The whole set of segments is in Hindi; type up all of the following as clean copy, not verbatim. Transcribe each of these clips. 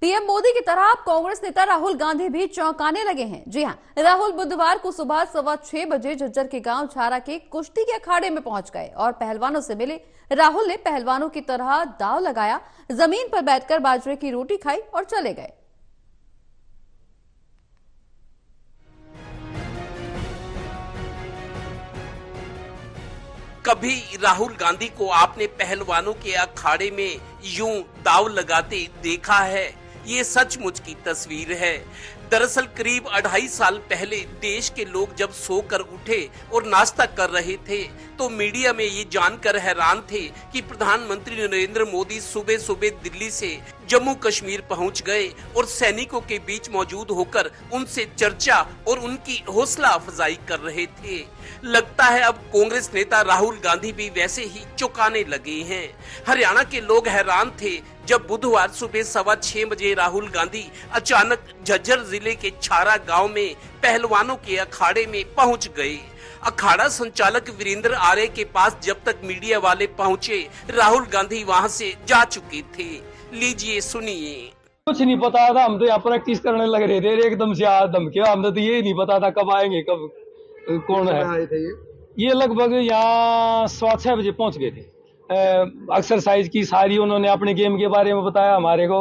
पीएम मोदी की तरह अब कांग्रेस नेता राहुल गांधी भी चौंकाने लगे हैं। जी हां, राहुल बुधवार को सुबह 6:15 बजे झज्जर के गांव झारा के कुश्ती के अखाड़े में पहुंच गए और पहलवानों से मिले। राहुल ने पहलवानों की तरह दांव लगाया, जमीन पर बैठकर बाजरे की रोटी खाई और चले गए। कभी राहुल गांधी को आपने पहलवानों के अखाड़े में यूं दांव लगाते देखा है? ये सचमुच की तस्वीर है। दरअसल करीब 2.5 साल पहले देश के लोग जब सोकर उठे और नाश्ता कर रहे थे तो मीडिया में ये जानकर हैरान थे कि प्रधानमंत्री नरेंद्र मोदी सुबह सुबह दिल्ली से जम्मू कश्मीर पहुंच गए और सैनिकों के बीच मौजूद होकर उनसे चर्चा और उनकी हौसला अफजाई कर रहे थे। लगता है अब कांग्रेस नेता राहुल गांधी भी वैसे ही चौंकाने लगे हैं। हरियाणा के लोग हैरान थे जब बुधवार सुबह 6:15 बजे राहुल गांधी अचानक झज्जर जिले के छारा गांव में पहलवानों के अखाड़े में पहुंच गए। अखाड़ा संचालक वीरेंद्र आर्य के पास जब तक मीडिया वाले पहुंचे, राहुल गांधी वहां से जा चुके थे। लीजिए सुनिए। कुछ नहीं पता था, हम तो यहाँ प्रैक्टिस करने लग रहे थे, एकदम से धमके। हमने तो ये नहीं पता था कब आएंगे, कब कौन है। आए थे ये लगभग यहाँ 6:15 बजे पहुंच गए थे। एक्सरसाइज की सारी उन्होंने अपने गेम के बारे में बताया हमारे को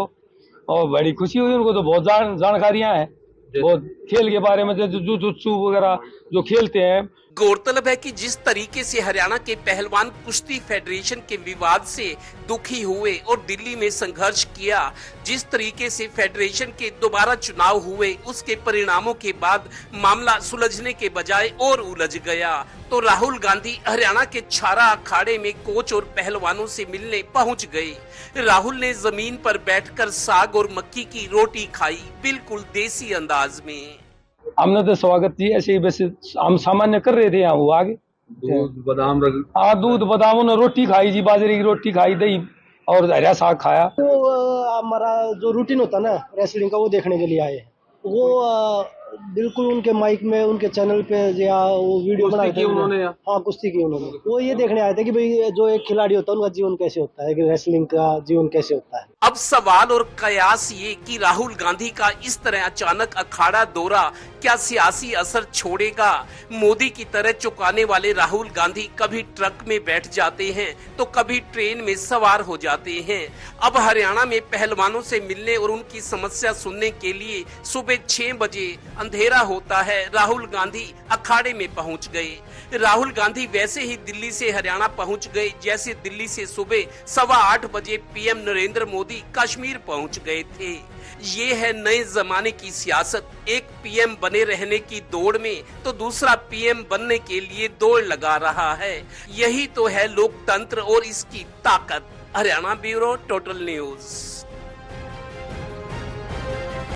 और बड़ी खुशी हुई। उनको तो बहुत जानकारियां हैं, बहुत खेल के बारे में, जुजुत्सु वगैरह जो खेलते हैं। गौरतलब है कि जिस तरीके से हरियाणा के पहलवान कुश्ती फेडरेशन के विवाद से दुखी हुए और दिल्ली में संघर्ष किया, जिस तरीके से फेडरेशन के दोबारा चुनाव हुए, उसके परिणामों के बाद मामला सुलझने के बजाय और उलझ गया, तो राहुल गांधी हरियाणा के छारा अखाड़े में कोच और पहलवानों से मिलने पहुंच गए। राहुल ने जमीन पर बैठकर साग और मक्की की रोटी खाई, बिल्कुल देसी अंदाज में। हमने तो स्वागत जी ऐसे ही, वैसे हम सामान्य कर रहे थे यहाँ। वो आगे दूध बादाम दूध बादाम, उन्होंने रोटी खाई जी, बाजरे की रोटी खाई, दही और हरा साग खाया। तो हमारा जो रूटीन होता ना रेसलिंग का, वो देखने के लिए आए। वो बिल्कुल उनके माइक में, उनके चैनल पे या वो वीडियो बनाई थी उन्होंने। हाँ, कुश्ती की उन्होंने। वो ये देखने आए थे कि भाई जो एक खिलाड़ी होता है उनका जीवन कैसे होता है, कि रेसलिंग का जीवन कैसे होता है। अब सवाल और कयास ये कि राहुल गांधी का इस तरह अचानक अखाड़ा दौरा क्या सियासी असर छोड़ेगा? मोदी की तरह चौंकाने वाले राहुल गांधी कभी ट्रक में बैठ जाते हैं तो कभी ट्रेन में सवार हो जाते हैं। अब हरियाणा में पहलवानों से मिलने और उनकी समस्या सुनने के लिए सुबह 6 बजे अंधेरा होता है, राहुल गांधी अखाड़े में पहुंच गए। राहुल गांधी वैसे ही दिल्ली से हरियाणा पहुंच गए जैसे दिल्ली से सुबह 8:15 बजे पीएम नरेंद्र मोदी कश्मीर पहुंच गए थे। ये है नए जमाने की सियासत। एक पीएम बने रहने की दौड़ में तो दूसरा पीएम बनने के लिए दौड़ लगा रहा है। यही तो है लोकतंत्र और इसकी ताकत। Haryana bureau, total news.